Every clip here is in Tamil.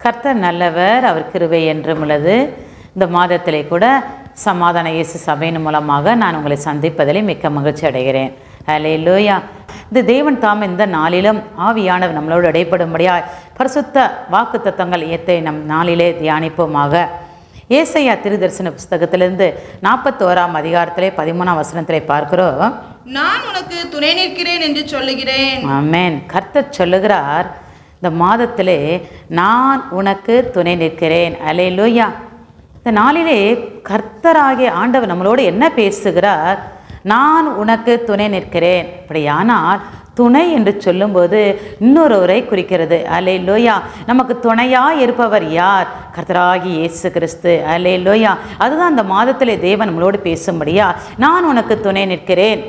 கர்த்தர் நல்லவர், அவர் கிருபை என்றும் உள்ளது. இந்த மாதத்திலே கூட சமாதான இயேசு சபையின் மூலமாக நான் உங்களை சந்திப்பதிலே மிக்க மகிழ்ச்சி அடைகிறேன். ஹல்லேலூயா. இந்த தேவன் தாம் இந்த நாளிலும் ஆவியானவர் நம்மளோடு இடைப்படும்படியாய் பரிசுத்த வாக்கு தத்தங்கள் ஏத்தை நம் நாளிலே தியானிப்போமாக. ஏசாயா திருதரிசன புஸ்தகத்திலிருந்து 41ஆம் அதிகாரத்திலே 13ஆம் வசனத்திலே பார்க்கிறோம். நான் உனக்கு துணை நிற்கிறேன் என்று சொல்லுகிறேன். ஆமென். கர்த்தர் சொல்லுகிறார், இந்த மாதத்திலே நான் உனக்கு துணை நிற்கிறேன். அல்லேலூயா. இந்த நாளிலே கர்த்தராகிய ஆண்டவர் நம்மளோடு என்ன பேசுகிறார்? நான் உனக்கு துணை நிற்கிறேன். அப்படியானால் துணை என்று சொல்லும்போது இன்னொருவரை குறிக்கிறது. அல்லேலூயா. நமக்கு துணையாக இருப்பவர் யார்? கர்த்தராகி இயேசு கிறிஸ்து. அல்லேலூயா. அதுதான் அந்த மாதத்திலே தேவன் நம்மளோடு பேசும்படியா நான் உனக்கு துணை நிற்கிறேன்.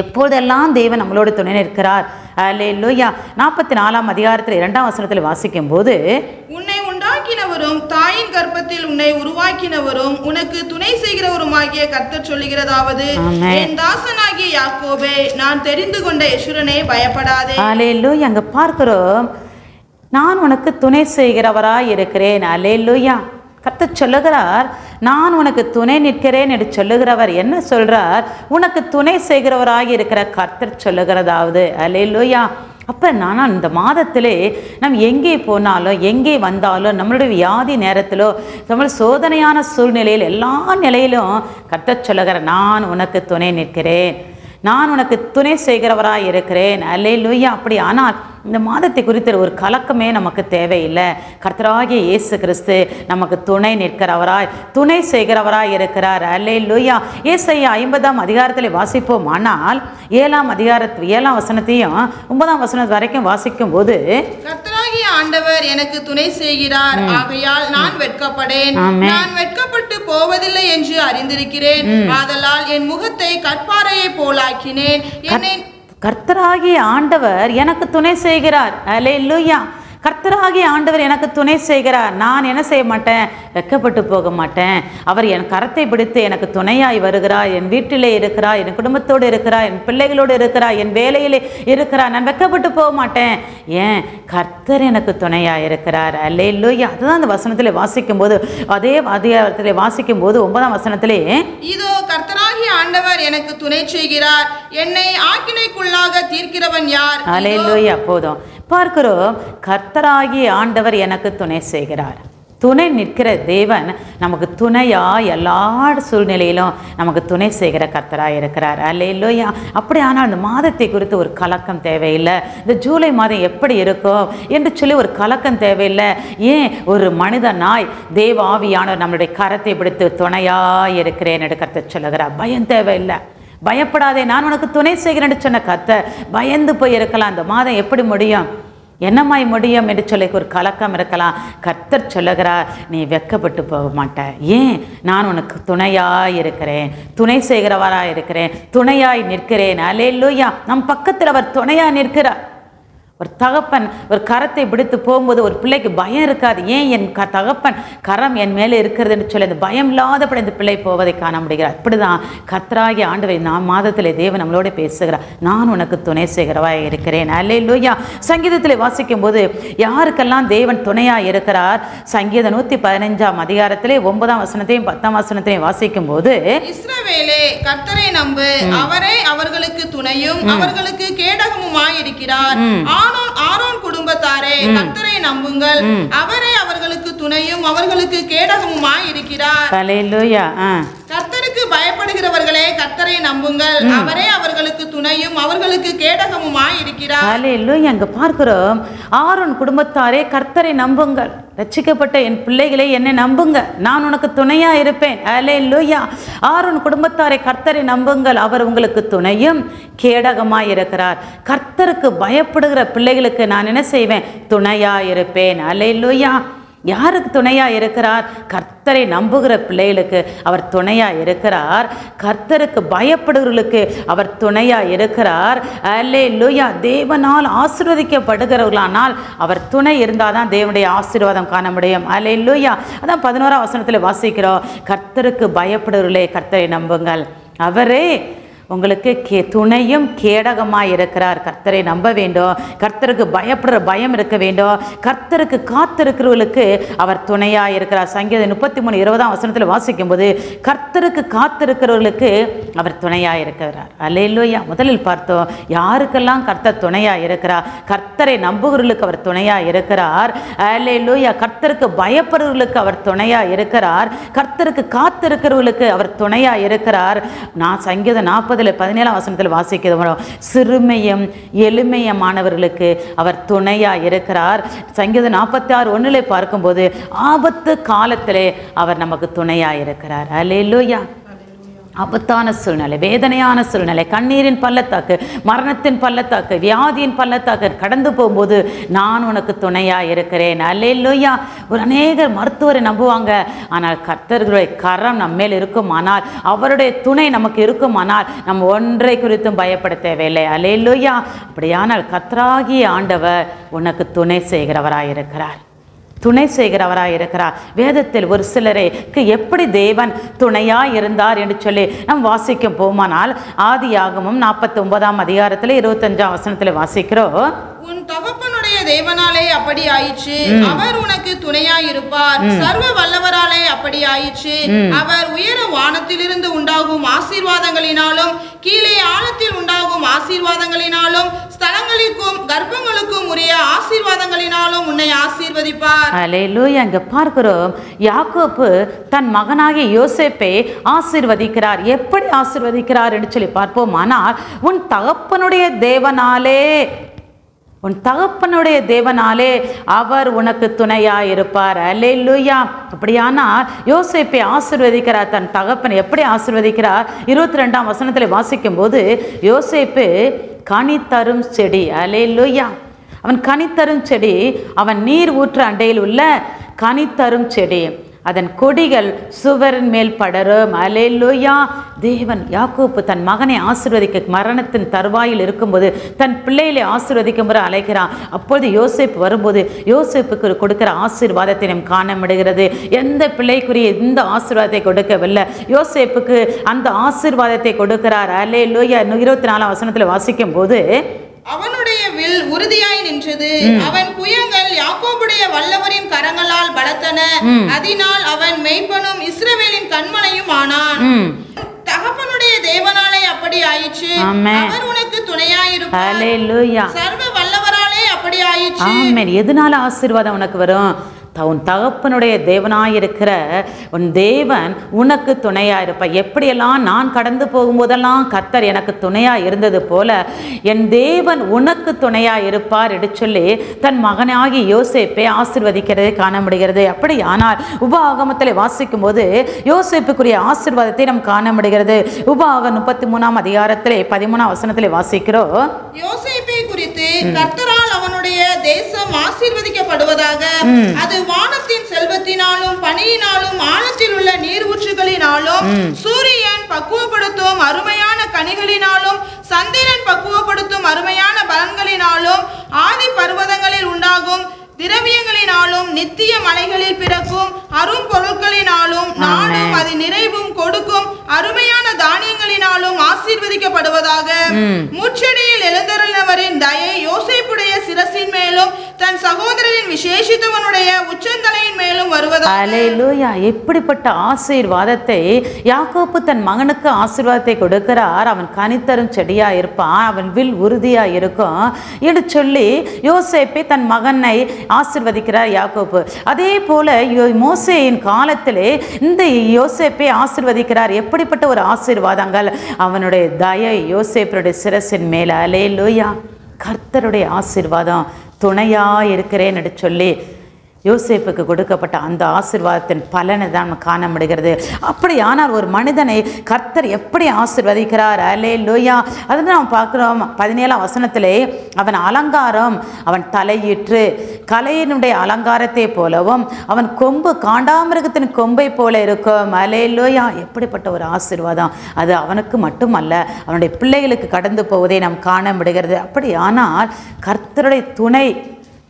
எப்போதெல்லாம் தேவன் நம்மளோடு துணை நிற்கிறார்? அல்லேலூயா. 44ஆம் அதிகாரத்தில் 2ஆம் வசனத்தில் வாசிக்கும் போது, உன்னை உண்டாக்கினவரும் தாயின் கர்ப்பத்தில் உன்னை உருவாக்கினவரும் உனக்கு துணை செய்கிறவருமாகிய கர்த்தர் சொல்லுகிறதாவது, என் தாசனாகிய யாக்கோபே, நான் தெரிந்து கொண்ட யெஷுரனே, பயப்படாதே. அல்லேலூயா. அங்க பார்க்கிறோம், நான் உனக்கு துணை செய்கிறவராய் இருக்கிறேன். அல்லேலூயா. கர்த்தர் சொல்லுகிறார், நான் உனக்கு துணை நிற்கிறேன் என்று சொல்லுகிறவர் என்ன சொல்றார்? உனக்கு துணை செய்கிறவராக இருக்கிற கர்த்தர் சொல்லுகிறதாவது. அல்லேலூயா. அப்போ நான் இந்த மாதத்திலே நம்ம எங்கே போனாலும் எங்கே வந்தாலும் நம்மளுடைய வியாதி நேரத்திலோ நம்ம சோதனையான சூழ்நிலையில் எல்லா நிலையிலும் கர்த்தர் சொல்லுகிற நான் உனக்கு துணை நிற்கிறேன், நான் உனக்கு துணை செய்கிறவராய் இருக்கிறேன். அல்லேலூயா. அப்படி ஆனால் இந்த மாதத்தை குறித்த ஒரு கலக்கமே நமக்கு தேவையில்லை. கர்த்தராகிய இயேசு கிறிஸ்து நமக்கு துணை நிற்கிறவராய் துணை செய்கிறவராய் இருக்கிறார். அல்லேலூயா. ஏசாயா 50ஆம் அதிகாரத்தில் வாசிப்போம். ஆனால் 7ஆம் வசனத்தையும் 9ஆம் வசனம் வரைக்கும் வாசிக்கும் போது, கர்த்தராகிய ஆண்டவர் எனக்கு துணை செய்கிறார், ஆகையால் நான் வெட்கப்படேன். நான் வெட்கப்பட்டு போவதில்லை என்று அறிந்திருக்கிறேன். ஆதலால் என் முகத்தை கற்பாறையை போலாக்கினேன். கர்த்தராகிய ஆண்டவர் எனக்கு துணை செய்கிறார். அல்லேலூயா. கர்த்தராகிய ஆண்டவர் எனக்கு துணை செய்கிறார். நான் என்ன செய்ய மாட்டேன்? வெட்கப்பட்டு போக மாட்டேன். அவர் என் கரத்தை பிடித்து எனக்கு துணையாய் வருகிறார். என் வீட்டிலே இருக்கிறார், என் குடும்பத்தோடு இருக்கிறார், என் பிள்ளைகளோடு இருக்கிறார், என் வேலையிலே இருக்கிறார். நான் வெட்கப்பட்டு போக மாட்டேன். ஏன்? கர்த்தர் எனக்கு துணையாய் இருக்கிறார். அல்லேலூயா. அதுதான் அந்த வசனத்திலே வாசிக்கும் போது, அதே அதிகாரத்திலே வாசிக்கும் போது 9ஆம் வசனத்திலே, இதோ கர்த்தராகிய ஆண்டவர் எனக்கு துணை செய்கிறார், என்னை ஆக்கினைக்குள்ளாக தீர்க்கிறவன் யார்? அல்லேலூயா. போதும் பார்க்கிறோம், கர்த்தராகிய ஆண்டவர் எனக்கு துணை செய்கிறார். துணை நிற்கிற தேவன் நமக்கு துணையா எல்லா சூழ்நிலையிலும் நமக்கு துணை செய்கிற கர்த்தராக இருக்கிறார். அல்லேலூயா. அப்படி ஆனால் இந்த மாதத்தை குறித்து ஒரு கலக்கம் தேவையில்லை. இந்த ஜூலை மாதம் எப்படி இருக்கும் என்று சொல்லி ஒரு கலக்கம் தேவையில்லை. ஏன்? ஒரு மனிதனாய் தேவ ஆவியானவர் நம்மளுடைய கரத்தை பிடித்து துணையாக இருக்கிறேன் என்று கர்த்தர் சொல்லுகிறார். பயம் தேவையில்லை. பயப்படாதே, நான் உனக்கு துணை செய்கிறேன்னு சொன்ன கர்த்தர் பயந்து போய் இருக்கலாம். இந்த மாதம் எப்படி முடியும், என்னமாய் முடியும் என்று சொல்லி ஒரு கலக்கம் இருக்கலாம். கர்த்தர் சொல்லுகிறார், நீ வெட்கப்பட்டு போக மாட்டேன். ஏன்? நான் உனக்கு துணையாய் இருக்கிறேன், துணை செய்கிறவராய் இருக்கிறேன், துணையாய் நிற்கிறேன். அல்லேலூயா. நம் பக்கத்தில் அவர் துணையாய் நிற்கிறார். ஒரு தகப்பன் ஒரு கரத்தை பிடித்து போகும்போது ஒரு பிள்ளைக்கு பயம் இருக்காது. ஏன்? என் தகப்பன் கரம் என் மேலே இருக்கிறதுன்னு சொல்லி அந்த பயம் இல்லாதபடி இந்த பிள்ளை போவதை காண முடிகிறார். இப்படிதான் கர்த்தராகிய ஆண்டவர் நான் மாதத்திலே தேவன் நம்மளோட பேசுகிறார், நான் உனக்கு துணை செய்கிறவாய் இருக்கிறேன். அல்லேலூயா. சங்கீதத்திலே வாசிக்கும் போது யாருக்கெல்லாம் தேவன் துணையாக இருக்கிறார்? சங்கீதம் 115ஆம் அதிகாரத்திலே 9ஆம் வசனத்தையும் 10ஆம் வசனத்தையும் வாசிக்கும் போது, இஸ்ரவேலே, கர்த்தரை நம்பு, அவரே அவர்களுக்கு துணையும் அவர்களுக்கு கேடகமுமாய் இருக்கிறார். ஆரோன் குடும்பத்தாரே, கர்த்தரை நம்புங்கள், அவரே அவர்களுக்கு துணையும் அவர்களுக்கு கேடகமுமாய் இருக்கிறார். அல்லேலூயா. கர்த்தருக்கு பயப்படுகிறவர்களே, கர்த்தரை நம்புங்கள், அவரே அவர்களுக்கு துணையும் அவர்களுக்கு கேடகமுமாய் இருக்கிறார். அல்லேலூயா. அங்க பார்க்கிறோம், ஆரோன் குடும்பத்தாரே கர்த்தரை நம்புங்கள், ரட்சிக்கப்பட்ட என் பிள்ளைகளை என்னை நம்புங்க, நான் உனக்கு துணையா இருப்பேன். அல்லேலூயா. ஆரோன் குடும்பத்தாரை கர்த்தரை நம்புங்கள், அவர் உங்களுக்கு துணையும் கேடகமாய் இருக்கிறார். கர்த்தருக்கு பயப்படுகிற பிள்ளைகளுக்கு நான் என்ன செய்வேன்? துணையா இருப்பேன். அல்லேலூயா. யாருக்கு துணையா இருக்கிறார்? கர்த்தரை நம்புகிற பிள்ளைகளுக்கு அவர் துணையா இருக்கிறார். கர்த்தருக்கு பயப்படுகிறவர்களுக்கு அவர் துணையா இருக்கிறார். அல்லேலூயா. தேவனால் ஆசீர்வதிக்கப்படுகிறவர்களானால் அவர் துணை இருந்தால் தான் தேவனுடைய ஆசீர்வாதம் காண முடியும். அல்லேலூயா. அதான் 11ஆம் வசனத்தில் வாசிக்கிறோம், கர்த்தருக்கு பயப்படுகிறவர்களே கர்த்தரை நம்புங்கள், அவரே உங்களுக்கு துணையும் கேடகமாக இருக்கிறார். கர்த்தரை நம்ப வேண்டும், கர்த்தருக்கு பயப்படுற பயம் இருக்க வேண்டும், கர்த்தருக்கு காத்திருக்கிறவர்களுக்கு அவர் துணையாக இருக்கிறார். சங்கீதம் 33:20 வாசிக்கும் போது கர்த்தருக்கு காத்திருக்கிறவர்களுக்கு அவர் துணையாக இருக்கிறார். அல்லேலூயா. முதலில் பார்த்தோம் யாருக்கெல்லாம் கர்த்தர் துணையாக இருக்கிறார். கர்த்தரை நம்புகிறவர்களுக்கு அவர் துணையாக இருக்கிறார். அல்லேலூயா. கர்த்தருக்கு பயப்படுறவர்களுக்கு அவர் துணையாக இருக்கிறார். கர்த்தருக்கு காத்திருக்கிறவர்களுக்கு அவர் துணையாக இருக்கிறார். நான் சங்கீதம் 40:17 வாசிக்கிறோம், சிறுமையும் எளிமையமானவர்களுக்கு அவர் துணையாக இருக்கிறார். சங்கீதம் 46:1 பார்க்கும்போது ஆபத்து காலத்திலே அவர் நமக்கு துணையாக இருக்கிறார். அல்லேலூயா. ஆபத்தான சூழ்நிலை, வேதனையான சூழ்நிலை, கண்ணீரின் பள்ளத்தாக்கு, மரணத்தின் பள்ளத்தாக்கு, வியாதியின் பள்ளத்தாக்கு கடந்து போகும்போது நான் உனக்கு துணையாக இருக்கிறேன். அல்லேலூயா. ஒரு அநேகர் மருத்துவரை நம்புவாங்க, ஆனால் கர்த்தர்களுடைய கரம் நம்ம மேல் இருக்குமானால், அவருடைய துணை நமக்கு இருக்குமானால் நம்ம ஒன்றை குறித்தும் பயப்பட தேவையில்லை. அல்லேலூயா. அப்படியானால் கர்த்தராகிய ஆண்டவர் உனக்கு துணை செய்கிறவராயிருக்கிறார், துணை செய்கிறவராக இருக்கிறார். வேதத்தில் ஒரு சிலருக்கு எப்படி தேவன் துணையாக இருந்தார் என்று சொல்லி நாம் வாசிக்கும் போமானால் ஆதியாகமம் 49 25 வாசிக்கிறோம். உன் தகப்பனுடைய தேவனாலே அப்படி ஆயிற்று, அவர் உனக்கு துணையாய் இருப்பார். சர்வ வல்லவராலே அப்படி ஆயிற்று, அவர் உயர வானத்திலிருந்து உண்டாகும் ஆசீர்வாதங்களினாலும் கீழே ஆழத்தில் உண்டாகும் ஆசீர்வாதங்களினாலும் ஸ்தலங்களுக்கும் கர்ப்பங்களுக்கும் உரிய ஆசீர்வாதங்களினாலும் உன்னை ஆசீர்வதிப்பார். அல்லேலூயா. இங்க பார்க்கிறோம் யாக்கோபு தன் மகனாகிய யோசேப்பை ஆசீர்வதிக்கிறார். எப்படி ஆசீர்வதிக்கிறார் என்று சொல்லி பார்ப்போம். ஆனால் உன் தகப்பனுடைய தேவனாலே, உன் தகப்பனுடைய தேவனாலே அவர் உனக்கு துணையாக இருப்பார். அல்லேலூயா. அப்படியானால் யோசேப்பை ஆசீர்வதிக்கிறார். தன் தகப்பன் எப்படி ஆசீர்வதிக்கிறார்? 22 வாசிக்கும் போது யோசேப்பு கனி தரும் செடி. அல்லேலூயா. அவன் கனி தரும் செடி, அவன் நீர் ஊற்று அண்டையில் உள்ள கனி தரும் செடி, அதன் கொடிகள் சுவரின் மேல் படரும். அல்லேலூயா. தேவன் யாக்கோபு தன் மகனை ஆசீர்வதிக்க மரணத்தின் தருவாயில் இருக்கும்போது தன் பிள்ளைகளை ஆசீர்வதிக்கும்போது அழைக்கிறான். அப்பொழுது யோசேப்பு வரும்போது யோசேப்புக்கு கொடுக்கிற ஆசீர்வாதத்தை நாம் காண முடிகிறது. எந்த பிள்ளைக்குரிய இந்த ஆசீர்வாதத்தை கொடுக்கவில்லை, யோசேப்புக்கு அந்த ஆசீர்வாதத்தை கொடுக்கிறார். அல்லேலூயா. 24 வாசிக்கும் போது அவனுடைய வில் உறுதியாய் நின்றது, அவன் புயங்கள் யாக்கோபுடைய வல்லவரின் கரங்களால் பலத்தன, அதனால் அவன் மெய்ப்பனும் இஸ்ரவேலின் கண்மனையும் ஆனான். தகப்பனுடைய தேவனாலே அப்படி ஆயிற்று, அவர் உனக்கு துணையாயிருப்பார். அல்லேலூயா. சர்வ வல்லவராலே அப்படி ஆயிற்று. ஆமென். எதனால ஆசீர்வாதம் உனக்கு வரும்? உன் தகப்பனுடைய தேவனாயிருக்கிற உன் தேவன் உனக்கு துணையாக இருப்பார். எப்படியெல்லாம் நான் கடந்து போகும்போதெல்லாம் கர்த்தர் எனக்கு துணையாக இருந்தது போல என் தேவன் உனக்கு துணையாக இருப்பார் என்று சொல்லி தன் மகனாகி யோசேப்பை ஆசீர்வதிக்கிறதை காண முடிகிறது. அப்படி ஆனால் உபாகமத்தில் வாசிக்கும் போது யோசேப்புக்குரிய ஆசீர்வாதத்தை நாம் காண முடிகிறது. உபாகம் 33 13 வாசிக்கிறோம். யோசேப்பை குறித்து கர்த்தரால் அவனுடைய தேசம் ஆசீர்வதிக்கப்படுவதாக, அது வானத்தின் செல்வத்தினாலும் பனியினாலும் ஆழத்தில் உள்ள நீர் ஊற்றுகளினாலும் சூரியன் பக்குவப்படுத்தும் அருமையான கனிகளினாலும் சந்திரன் பக்குவப்படுத்தும் அருமையான பலன்களினாலும் ஆதி பர்வதங்களில் உண்டாகும் திரவியங்களினாலும் நித்திய மலைகளில் பிறக்கும் அரும் பொருட்களினாலும் நாடும் அது நிறைவும் கொடுக்கும் அருமையான தானியங்களினாலும் ஆசீர்வதிக்கப்படுவதாக. முச்செடியில் எழுந்தருளினவரின் தயை யோசேப்புடைய சிரசின் மேலும் தன் சகோதரரின் விசேஷித்தவனுடைய உச்சந்தலையின் மேலும் வருவதாக. அல்லேலூயா. எப்படிப்பட்ட ஆசீர்வாதத்தை யாக்கோபு தன் மகனுக்கு ஆசீர்வாதத்தை கொடுக்கிறார். அவன் கனித்தரும் செடியா இருப்பான், அவன் வில் உறுதியா இருக்கும் என்று சொல்லி யோசேப்பை தன் மகனை ஆசீர்வதிக்கிறார் யாக்கோபு. அதே போல மோசேயின் காலத்திலே இந்த யோசேப்பை ஆசீர்வதிக்கிறார். எப்படிப்பட்ட ஒரு ஆசீர்வாதங்கள்! அவனுடைய தயை யோசேப்பருடைய சிரசின் மேல. அல்லேலூயா. கர்த்தருடைய ஆசீர்வாதம் துணையா இருக்கிறேன் என்று சொல்லி யோசேப்புக்கு கொடுக்கப்பட்ட அந்த ஆசீர்வாதத்தின் பலனை தான் நம்ம காண முடிகிறது. அப்படி ஆனால் ஒரு மனிதனை கர்த்தர் எப்படி ஆசீர்வதிக்கிறார்? அல்லேலூயா. அது நாம் பார்க்குறோம் 17 அவன் அலங்காரம், அவன் தலையிற்று கலையினுடைய அலங்காரத்தை போலவும் அவன் கொம்பு காண்டாமிருகத்தின் கொம்பை போல இருக்கும். அல்லேலூயா. எப்படிப்பட்ட ஒரு ஆசீர்வாதம்! அது அவனுக்கு மட்டுமல்ல, அவனுடைய பிள்ளைகளுக்கு கடந்து போவதை நாம் காண முடிகிறது. அப்படி ஆனால் கர்த்தருடைய துணை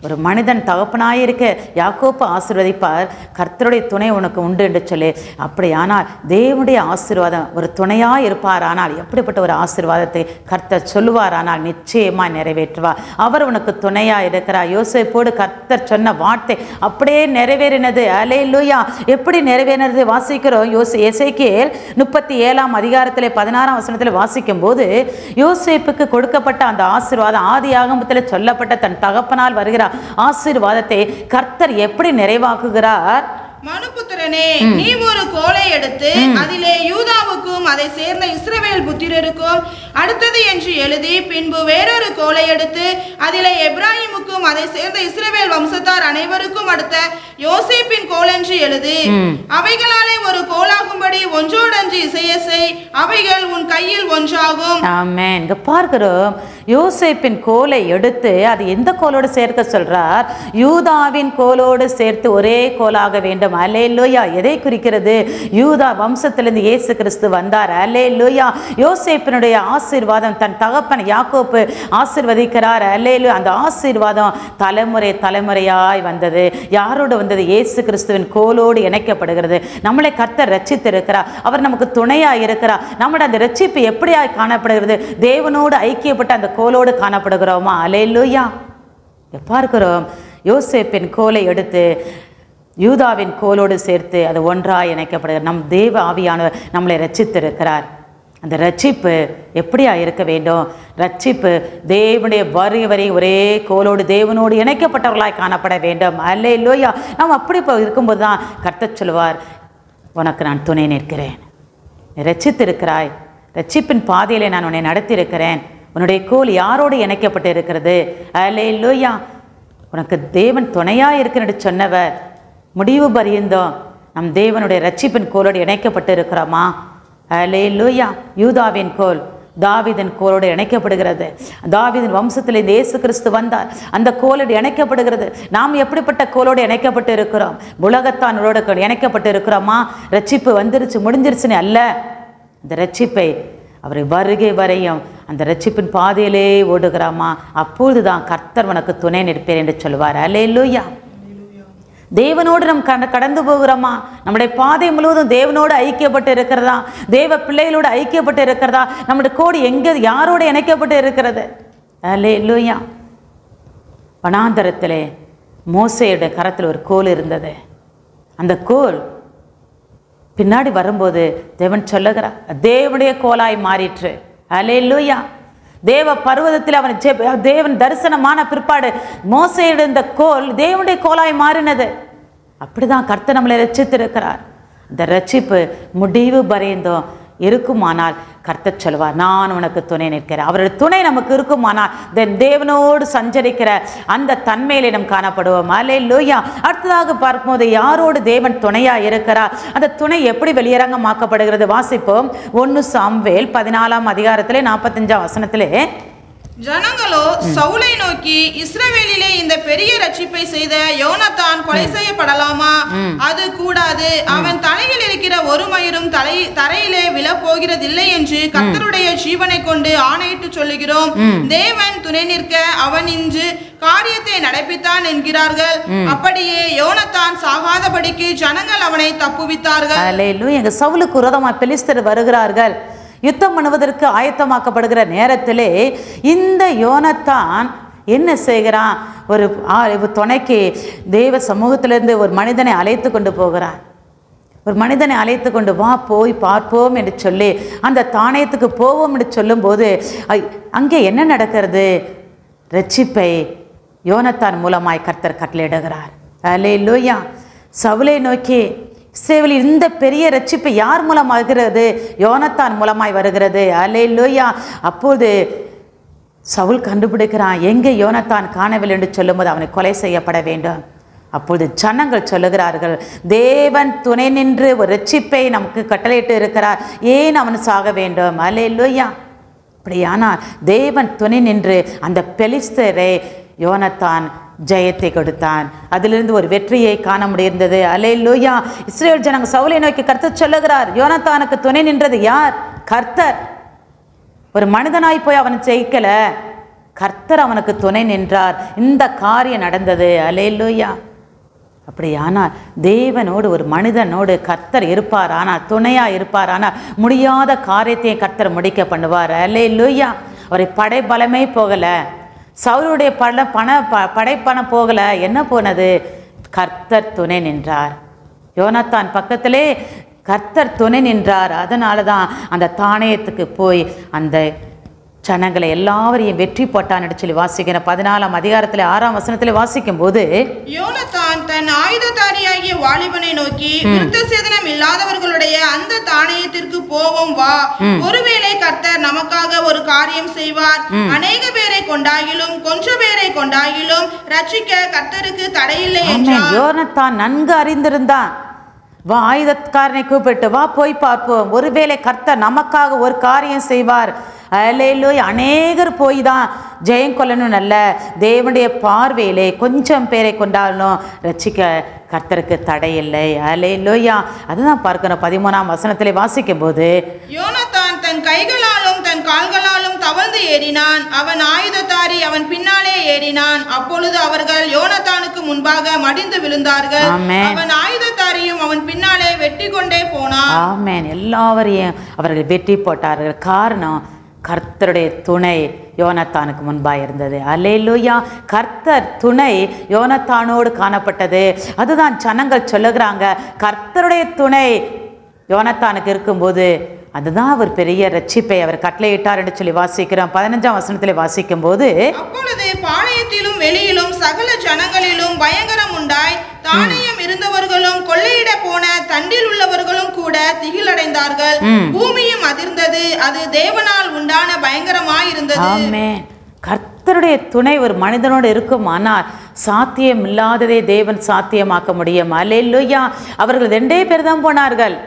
ஒரு மனிதன் தகப்பனாயிருக்க யாக்கோப்பு ஆசீர்வதிப்பார், கர்த்தருடைய துணை உனக்கு உண்டு என்று சொல்லி. அப்படியானால் தேவனுடைய ஆசீர்வாதம் ஒரு துணையாக இருப்பார். ஆனால் எப்படிப்பட்ட ஒரு ஆசீர்வாதத்தை கர்த்தர் சொல்லுவார், ஆனால் நிச்சயமாக நிறைவேற்றுவார். அவர் உனக்கு துணையாக இருக்கிறார். யோசேப்போடு கர்த்தர் சொன்ன வார்த்தை அப்படியே நிறைவேறினது. அல்லேலூயா. எப்படி நிறைவேறினது வாசிக்கிறோம். எசேக்கியேல் 37ஆம் அதிகாரத்தில் 16ஆம் வசனத்தில் வாசிக்கும் போது, யோசேப்புக்கு கொடுக்கப்பட்ட அந்த ஆசீர்வாதம் ஆதியாகமத்தில் சொல்லப்பட்ட தன் தகப்பனால் வருகிற ஆசீர்வாதத்தை கர்த்தர் எப்படி நிறைவாக்குகிறார்? மனுபுத்திரனே, நீ ஒரு கோலை எடுத்து அதிலே யூதாவுக்கும் அதை சேர்ந்த இஸ்ரவேல் புத்திரருக்கும் அடுத்தது என்று எழுதி, பின்பு வேறொரு கோலை எடுத்து அதிலே எப்ராஹிமுக்கும் அதை சேர்ந்த இஸ்ரவேல் வம்சத்தார் அனைவருக்கும் அடுத்த யோசேப்பின் கோல் என்று எழுது. அவைகளாலே ஒரு கோலாகும்படி ஒன்றோடொன்று இசைய செய், அவைகள் உன் கையில் ஒன்றாகும். ஆமென். இங்க பார்க்கிறோம், யோசேப்பின் கோலை எடுத்து அது எந்த கோலோடு சேர்க்க சொல்றார்? யூதாவின் கோலோடு சேர்த்து ஒரே கோலாக வேண்டும். அல்லேலூயா. எதை குறிக்கிறது? யூதா வம்சத்திலிருந்து இயேசு கிறிஸ்து வந்தார். அல்லேலூயா. யோசேப்பினுடைய ஆசீர்வாதம் தன் தகப்பன் யாக்கோப்பு ஆசீர்வதிக்கிறார். அல்லேலூயா. அந்த ஆசீர்வாதம் தலைமுறை தலைமுறையாய் வந்தது. யாரோடு வந்தது? இயேசு கிறிஸ்துவின் கோலோடு இணைக்கப்படுகிறது. நம்மளை கர்த்தர் ரட்சித்திருக்கிறார். அவர் நமக்கு துணையாக இருக்கிறார். நம்முடைய அந்த ரட்சிப்பு எப்படியாய் காணப்படுகிறது? தேவனோடு ஐக்கியப்பட்ட அந்த கோலோடு காணப்படுகிறோமா? அல்லேலூயா. பார்க்கிறோம், யோசேப்பின் கோலை எடுத்து யூதாவின் கோலோடு சேர்த்து அது ஒன்றாக இணைக்கப்படுகிறது. நம் தேவ ஆவியானவர் நம்மளை ரட்சித்திருக்கிறார். அந்த ரட்சிப்பு எப்படியா இருக்க வேண்டும்? ரட்சிப்பு தேவனுடைய வரி ஒரே கோலோடு தேவனோடு இணைக்கப்பட்டவர்களாய் காணப்பட வேண்டும். அல்லேலூயா. நாம் அப்படி இருக்கும்போது தான் கர்த்தர் சொல்லுவார், உனக்கு நான் துணை நிற்கிறேன், நீ ரட்சித்திருக்கிறாய், ரட்சிப்பின் பாதையிலே நான் உன்னை நடத்தியிருக்கிறேன், உன்னுடைய கோல் யாரோடு இணைக்கப்பட்டு இருக்கிறது? அல்லேலூயா. உனக்கு தேவன் துணையாக இருக்கிறன்னு சொன்னவர் முடிவு பரியந்தம் நம் தேவனுடைய ரட்சிப்பின் கோலோடு இணைக்கப்பட்டு இருக்கிறோமா? அல்லேலூயா. யூதாவின் கோல் தாவீதின் கோலோடு இணைக்கப்படுகிறது. தாவீதின் வம்சத்தில் இந்த இயேசு கிறிஸ்து வந்தார். அந்த கோலோடு இணைக்கப்படுகிறது. நாம் எப்படிப்பட்ட கோலோடு இணைக்கப்பட்டு இருக்கிறோம்? உலகத்தானோடு இணைக்கப்பட்டு இருக்கிறோமா? ரட்சிப்பு வந்துருச்சு முடிஞ்சிருச்சுன்னு அல்ல. இந்த ரட்சிப்பை அவரை வருகை வரையும் அந்த ரட்சிப்பின் பாதையிலே ஓடுகிறாமா? அப்பொழுதுதான் கர்த்தர் உனக்கு துணை நிற்பேன் என்று சொல்வார். அல்லேலூயா. தேவனோடு நம் கடந்து போகிறோமா? நம்முடைய பாதை முழுவதும் தேவனோடு ஐக்கியப்பட்டு இருக்கிறதா? தேவ பிள்ளைகளோடு ஐக்கியப்பட்டு இருக்கிறதா? நம்முடைய கோடு எங்கே யாரோடு இணைக்கப்பட்டு இருக்கிறது? அல்லேலூயா. வனாந்தரத்திலே மோசேயுடைய கரத்தில் ஒரு கோல் இருந்தது. அந்த கோல் பின்னாடி வரும்போது தேவன் சொல்லுகிறார், தேவனுடைய கோலாய் மாறிற்று. அல்லேலூயா. தேவ பர்வதத்தில் அவன் தேவன் தரிசனமான பிற்பாடு மோசேயுடைய இந்த கோல் தேவனுடைய கோலாய் மாறினது. அப்படிதான் கர்த்தர் நம்மளை ரட்சித்திருக்கிறார். இந்த ரட்சிப்பு முடிவு பரியந்தம் இருக்குமானால் கர்த்தர் சொல்வார், நான் உனக்கு துணை நிற்கிறேன். அவருடைய துணை நமக்கு இருக்குமானால் தேவனோடு சஞ்சரிக்கிற அந்த தன்மையிலே நாம் காணப்படுவோம். அல்லேலூயா. அடுத்ததாக பார்க்கும்போது யாரோடு தேவன் துணையா இருக்கிறார்? அந்த துணை எப்படி வெளியரங்கமாக்கப்படுகிறது? வாசிப்போம். 1 சாமுவேல் 14ஆம் அதிகாரத்திலே 45ஆம் வசனத்திலே, ஜனங்களோ சவுலை நோக்கி, இஸ்ரவேலிலே இந்த பெரிய ரட்சிப்பை செய்த யோனத்தான் கொலை செய்யப்படலாமா? அது கூடாது. அவன் தலையில் இருக்கிற ஒரு மயிரும் தரையிலே விழப்போகிறதில்லை என்று கர்த்தருடைய ஜீவனை கொண்டு ஆணையிட்டு சொல்லுகிறோம். தேவன் துணை நிற்க அவன் இன்று காரியத்தை நடப்பித்தான் என்கிறார்கள். அப்படியே யோனத்தான் சாகாதபடிக்கு ஜனங்கள் அவனை தப்புவித்தார்கள். அல்லேலூயா. எங்க சவுலுக்கு விரோதமாக பெலிஸ்தர் வருகிறார்கள். யுத்தம் பண்ணுவதற்கு ஆயத்தமாக்கப்படுகிற நேரத்திலே இந்த யோனத்தான் என்ன செய்கிறான்? ஒரு துணைக்கு தேவ சமூகத்திலிருந்து ஒரு மனிதனை அழைத்து கொண்டு போகிறான். ஒரு மனிதனை அழைத்து கொண்டு வா, போய் பார்ப்போம் என்று சொல்லி அந்த தானியத்துக்கு போவோம் என்று சொல்லும்போது அங்கே என்ன நடக்கிறது? ரட்சிப்பை யோனத்தான் மூலமாய் கர்த்தர் கட்டளையிடுகிறார். அல்லேலூயா. சவுலை நோக்கி, இஸ்ரவேலில் இந்த பெரிய ரட்சிப்பு யார் மூலமாகிறது? யோனத்தான் மூலமாய் வருகிறது. அல்லேலூயா. அப்போது சவுல் கண்டுபிடிக்கிறான், எங்கே யோனத்தான் காணவில்லை என்று சொல்லும்போது அவனை கொலை செய்யப்பட வேண்டும். அப்பொழுது ஜனங்கள் சொல்லுகிறார்கள், தேவன் துணை நின்று ஒரு ரட்சிப்பை நமக்கு கட்டளையிட்டு இருக்கிறார், ஏன் அவன் சாக வேண்டும்? அல்லேலூயா. அப்படியானால் தேவன் துணை நின்று அந்த பெலிஸ்தரை யோனத்தான் ஜெயத்தை கொடுத்தான். அதிலிருந்து ஒரு வெற்றியை காண முடிந்தது. அல்லேலூயா. இஸ்ரவேல் ஜனங்க சவுலை நோக்கி கர்த்தர் சொல்லுகிறார், யோனத்தானுக்கு துணை நின்றது யார்? கர்த்தர். ஒரு மனிதனாய் போய் அவனை ஜெயிக்கல, கர்த்தர் அவனுக்கு துணை நின்றார், இந்த காரியம் நடந்தது. அல்லேலூயா. அப்படியானால் தேவனோடு ஒரு மனிதனோடு கர்த்தர் இருப்பார், ஆனால் துணையா இருப்பார், ஆனால் முடியாத காரியத்தையும் கர்த்தர் முடிக்க பண்ணுவார். அல்லேலூயா. அவரை படைபலமே போகல, சவுலுடைய படைப்பணம் போகல, என்ன போனது? கர்த்தர் துணை நின்றார். யோனத்தான் பக்கத்திலே கர்த்தர் துணை நின்றார். அதனால தான் அந்த தானியத்துக்கு போய் அந்த ஜனங்களை எல்லாரையும் வெற்றி போட்டான்னு சொல்லி வாசிக்கிறேன். 14ஆம் அதிகாரத்தில் 6ஆம் வசனத்தில் வாசிக்கும் போது, யோனத்தான் தன் ஆயுததாரியாகிய வாலிபனை நோக்கி, விருத்த சேதனம் இல்லாதவர்களுடைய அந்த தானியத்திற்கு போவோம் வா, ஒருவேளை கர்த்தர் நமக்காக ஒரு காரியம் செய்வார், அநேக பேரை கொண்டாகிலும் கொஞ்சம் பேரை கொண்டாகிலும் ரட்சிக்க கர்த்தருக்கு தடையில்லை என்றார். யோனத்தான் நன்கு அறிந்திருந்தான். வா, ஆயுதக்காரனை கூப்பிட்டு வா, போய் பார்ப்போம், ஒருவேளை கர்த்தர் நமக்காக ஒரு காரியம் செய்வார். அல்லேலூயா. அநேகர் போய் தான் ஜெயம் கொள்ளணும் அல்ல, தேவனுடைய பார்வையிலே கொஞ்சம் பேரை கொண்டாலும் ரட்சிக்க கர்த்தருக்கு தடையில்லை. அல்லேலூயா. அதுதான் பார்க்கணும். 13ஆம் வசனத்திலே வாசிக்கும் போது, யோனத்தான் தன் கைகளாலும் தன் கால்களாலும் தவழ்ந்து ஏறினான், அவன் ஆயுததாரி அவன் பின்னாலே ஏறினான். அப்பொழுது அவர்கள் யோனத்தானுக்கு முன்பாக மடிந்து விழுந்தார்கள். அவன் ஆயுததாரியும் அவன் பின்னாலே வெட்டி கொண்டே போனான். ஆமென். எல்லாவரையும் அவர்கள் வெட்டி போட்டார்கள். காரணம், கர்த்தருடைய துணை யோனத்தானுக்கு முன்பாக இருந்தது. அல்லேலூயா. கர்த்தர் துணை யோனத்தானோடு காணப்பட்டது. அதுதான் ஜனங்கள் சொல்லுகிறாங்க, கர்த்தருடைய துணை யோனத்தானுக்கு இருக்கும்போது அதுதான் அவர் பெரிய ரட்சிப்பை அவர் கட்டளையிட்டார் என்று சொல்லி வாசிக்கிறோம். 15ஆம் வசனத்திலே வாசிக்கும் போது, அப்பொழுது பாளையத்திலும் வெளியிலும் சகல ஜனங்களிலும் பயங்கரம் உண்டாய், தானியம் இருந்தவர்களும் கொள்ளையிட போன தண்டில் உள்ளவர்களும் கூட திகிலடைந்தார்கள். பூமியும் அதிர்ந்தது, அது தேவனால் உண்டான பயங்கரமாயிருந்தது. ஆமென். கர்த்தருடைய துணை ஒரு மனிதனோடு இருக்குமானால் சாத்தியம் இல்லாததை தேவன் சாத்தியமாக்க முடியும். அல்லேலூயா. அவர்கள் 2 பேர் தான் போனார்கள்,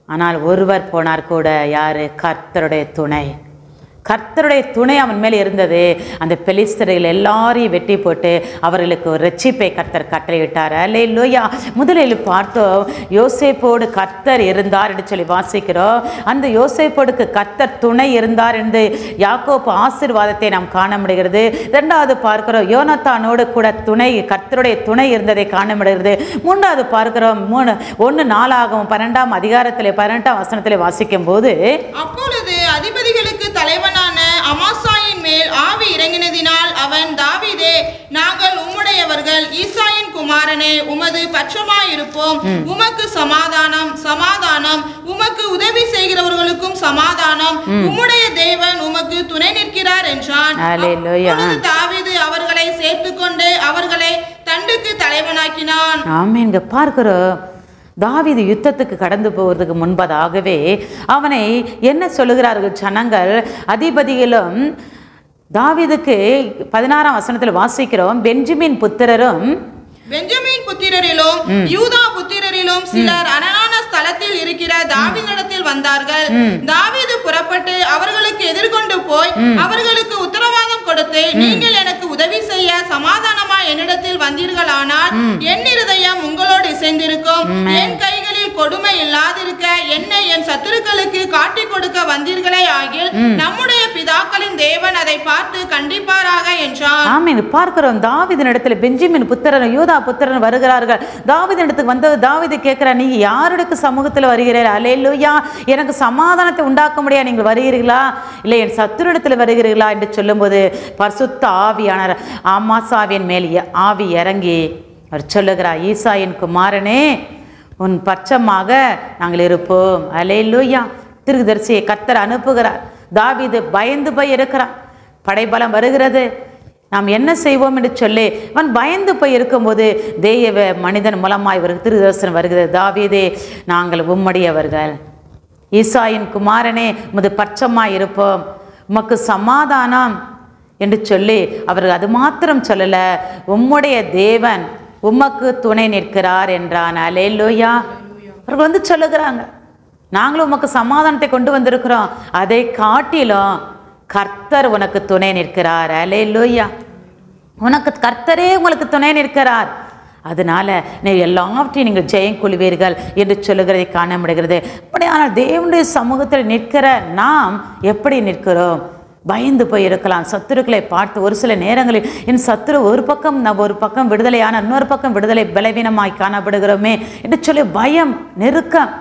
ஆனால் ஒருவர் போனார் கூட. யாரு? கர்த்தருடைய துணை. கர்த்தருடைய துணை அவன் மேல் இருந்தது. அந்த பெலிஸ்தர்கள் எல்லாரையும் வெட்டி போட்டு அவர்களுக்கு ஒரு ரட்சிப்பை கர்த்தர் கட்டளையிட்டார். அல்லேலூயா. முதலில் பார்த்தோம், யோசேப்போடு கர்த்தர் இருந்தார் என்று சொல்லி வாசிக்கிறோம். அந்த யோசேப்போடுக்கு கர்த்தர் துணை இருந்தார் என்று யாக்கோபு ஆசீர்வாதத்தை நாம் காண முடிகிறது. 2வது பார்க்கிறோம், யோனத்தானோடு கூட துணை கர்த்தருடைய துணை இருந்ததை காண முடிகிறது. 3வது பார்க்கிறோம், 1 நாளாகவும் 12ஆம் அதிகாரத்திலே 18ஆம் வசனத்திலே வாசிக்கும் போது, அப்பொழுது அதிபதிகளுக்கு தலைவனான அமாசாயின் மேல் ஆவி இறங்கினதினால் அவன், தாவீதே, நாங்கள் உம்முடையவர்கள், ஈசாயின் குமாரனே, உமது பட்சமாயிருப்போம், உமக்கு சமாதானம் சமாதானம், உமக்கு உதவி செய்கிறவர்களுக்கும் சமாதானம், உம்முடைய தேவன் உமக்கு துணை நிற்கிறார் என்றான். தாவீது அவர்களை சேர்த்துக்கொண்டு அவர்களை தண்டுக்கு தலைவனாக்கினான். ஆமென். பார்க்கிறோம், தாவீது யுத்தத்துக்கு கடந்து போவதற்கு முன்பதாகவே அவனை என்ன சொல்லுகிறார்கள் ஜனங்கள்? அதிபதிகளும் தாவீதுக்கு 16ஆம் வசனத்தில் வாசிக்கிறோம், பென்ஜமின் புத்திரரிலும் யூதா புத்திரரிலும் சிலர் அரணான ஸ்தலத்தில் இருக்கிற தாவீதிடத்தில் வந்தார்கள். தாவீது புறப்பட்டு அவர்களுக்கு எதிர்கொண்டு போய் அவர்களுக்கு உத்தரவாதம் கொடுத்து, நீங்கள் எனக்கு உதவி செய்ய சமாதானமா என்னிடத்தில் வந்தீர்களானால் என் இருதயம் உங்களோடு இசைந்திருக்கும், என் கைகளில் கொடுமை இல்லாதிருக்க என்னை என் சத்துருக்களுக்கு காட்டி கொடுக்க வந்தீர்களே ஆகில் நம்முடைய பிதாக்களின் தேவன் அதை பார்த்து கண்டிப்பாராக என்றான். ஆமென். பார்க்கிறோம், தாவீதின் இடத்துல பென்ஜமின் புத்திரன் யூதா புத்திரன் வருகிறார்கள். தாவீதின் இடத்துக்கு வந்து தாவீது கேட்கிறார், நீங்க யாருடைய சமூகத்தில் வருகிறீர்கள்? அல்லேலூயா. எனக்கு சமாதானத்தை உண்டாக்க முடியா நீங்கள் வருகிறீர்களா, இல்லை என் சத்துருடத்தில் வருகிறீர்களா என்று சொல்லும்போது பரிசுத்த ஆவியானவர் அமாசாவின் மேல் ஆவி இறங்கி அவர் சொல்லுகிறார், ஈசாயின் குமாரனே, உன் பட்சமாக நாங்கள் இருப்போம். அல்லேலூயா. தீர்க்கதரிசியை கர்த்தர் அனுப்புகிறார். தாவீது பயந்து போய் இருக்கிறான். படைபலம் வருகிறது, நாம் என்ன செய்வோம் என்று சொல்லி அவன் பயந்து போய் இருக்கும்போது தேவ மனிதன் மூலமாய் ஒரு தீர்க்கதரிசனம் வருகிறது. தாவீதே, நாங்கள் உம்முடையவர்கள், ஈசாயின் குமாரனே, உமது பட்சமாய் இருப்போம், உமக்கு சமாதானம் என்று சொல்லி அவர்கள் அது மாத்திரம் சொல்லல, உம்முடைய தேவன் உமக்கு துணை நிற்கிறார் என்றான். அல்லேலூயா. அவர்கள் வந்து சொல்லுகிறாங்க, நாங்களும் உமக்கு சமாதானத்தை கொண்டு வந்திருக்கிறோம், அதை காட்டிலும் கர்த்தர் உனக்கு துணை நிற்கிறார். அல்லேலூயா. உனக்கு கர்த்தரே உங்களுக்கு துணை நிற்கிறார், அதனால நீ எல்லாவற்றையும் நீங்கள் ஜெயம் கொள்வீர்கள் என்று சொல்லுகிறதை காண முடிகிறது. அப்படியானால் தேவனுடைய சமூகத்தில் நிற்கிற நாம் எப்படி நிற்கிறோம்? பயந்து போய் இருக்கலாம். சத்துருக்களை பார்த்து ஒரு சில நேரங்களில் என் சத்துரு ஒரு பக்கம் விடுதலையான இன்னொரு பக்கம் விடுதலை பலவீனமாய் காணப்படுகிறோமே என்று சொல்லி பயம், நெருக்கம்.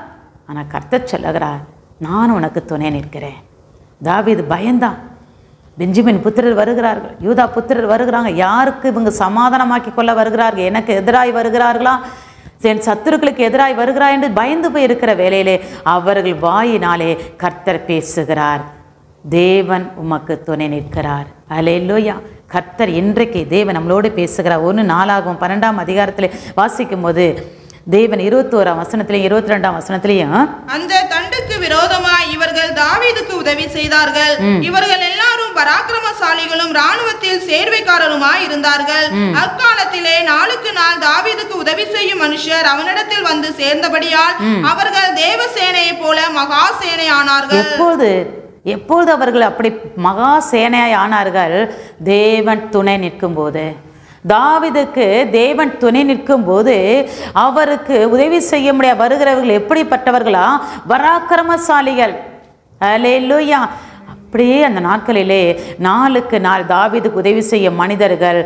ஆனால் கர்த்தர் சொல்லுகிறார், நான் உனக்கு துணை நிற்கிறேன். தாவீது பயந்தான். பெஞ்சமின் புத்திரர் வருகிறார்கள், யூதா புத்திரர் வருகிறாங்க. யாருக்கு இவங்க சமாதானமாக்கி கொள்ள வருகிறார்கள்? எனக்கு எதிராய் வருகிறார்களா, என் சத்துருக்களுக்கு எதிராய் வருகிறார் என்று பயந்து போய் இருக்கிற வேளையிலே அவர்கள் வாயினாலே கர்த்தர் பேசுகிறார். தேவன் உமக்கு துணை நிற்கிறார். அல்லேலூயா. கர்த்தர் இன்றைக்கு தேவன் நம்மளோடு பேசுகிறார். 1 நாளாகவும் 12ஆம் அதிகாரத்தில் வாசிக்கும் போது தேவன் 21ஆம் வசனத்திலையும் 22ஆம் வசனத்திலையும் அந்த தண்டுக்கு விரோதமாய் இவர்கள் தாவீதுக்கு உதவி செய்தார்கள். இவர்கள் எல்லாரும் பராக்கிரமசாலிகளும் இராணுவத்தில் சேர்வைக்காரருமாய் இருந்தார்கள். அக்காலத்திலே நாளுக்கு நாள் தாவீதுக்கு உதவி செய்யும் மனுஷர் அவனிடத்தில் வந்து சேர்ந்தபடியால் அவர்கள் தேவசேனையை போல மகா சேனை ஆனார்கள். எப்போது அவர்கள் அப்படி மகா சேனையாய் ஆனார்கள்? தேவன் துணை நிற்கும் போது. தாவீதுக்கு தேவன் துணை நிற்கும் போது அவருக்கு உதவி செய்ய முடியாது. வருகிறவர்கள் எப்படிப்பட்டவர்களா? பராக்கிரமசாலிகள். அல்லேலூயா. அப்படியே அந்த நாட்களிலே நாளுக்கு நாள் தாவீதுக்கு உதவி செய்ய மனிதர்கள்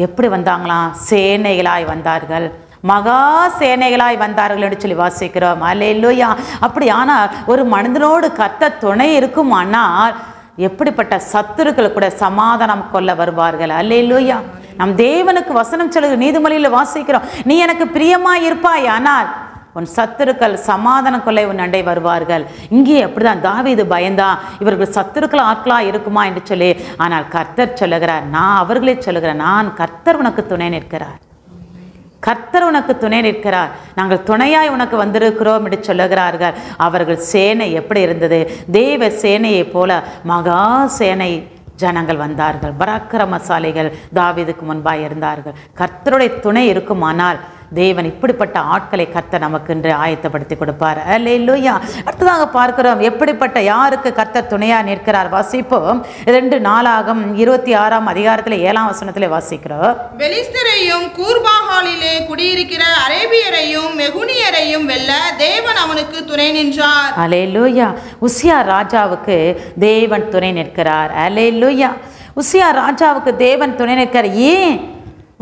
எப்படி வந்தாங்களாம்? சேனைகளாய் வந்தார்கள், மகா சேனைகளாய் வந்தார்கள் என்று சொல்லி வாசிக்கிறோம். அல்லேலூயா. அப்படி ஆனால் ஒரு மனிதனோடு கர்த்தர் துணை இருக்கும். ஆனால் எப்படிப்பட்ட சத்துருக்கள் கூட சமாதானம் கொள்ள வருவார்கள். அல்லேலூயா. நம் தேவனுக்கு வசனம் சொல்லுகிற நீதிமொழியில் வாசிக்கிறோம், நீ எனக்கு பிரியமாய் இருப்பாய், ஆனால் உன் சத்துருக்கள் சமாதானம் கொள்ள உன் அண்டை வருவார்கள். இங்கே அப்படிதான் தாவீது பயந்தான், இவர்கள் சத்துருக்கள் ஆட்களா இருக்குமா என்று சொல்லி. ஆனால் கர்த்தர் சொல்லுகிறார், நான் அவர்களே சொல்லுகிறேன், நான் கர்த்தர் உனக்கு துணை நிற்கிறார், கர்த்தர் உனக்கு துணை நிற்கிறார், நாங்கள் துணையாய் உனக்கு வந்திருக்கிறோம் என்று சொல்லுகிறார்கள். அவர்கள் சேனை எப்படி இருந்தது? தேவ சேனையை போல மகா சேனை ஜனங்கள் வந்தார்கள். பராக்கிரமசாலிகள் தாவீதுக்கு முன்பாக இருந்தார்கள். கர்த்தருடைய துணை இருக்குமானால் தேவன் இப்படிப்பட்ட ஆட்களை கர்த்தர் நமக்கு இன்று ஆயத்தப்படுத்தி கொடுப்பார். அல்லேலூயா. அடுத்ததாக பார்க்கிறோம், எப்படிப்பட்ட யாருக்கு கர்த்தர் துணையா நிற்கிறார். வாசிப்போம். 2 நாளாகும் 26ஆம் அதிகாரத்தில் 7ஆம் வசனத்திலே வாசிக்கிறோம். பெலிஸ்தரையும் கூர்பாகாலிலே குடியிருக்கிற அரேபியரையும் மெகுனியரையும் வெல்ல தேவன் அவனுக்கு துணை நின்றார். அல்லேலூயா. உசியா ராஜாவுக்கு தேவன் துணை நிற்கிறார். அல்லேலூயா. உசியா ராஜாவுக்கு தேவன் துணை நிற்கிறார். ஏன்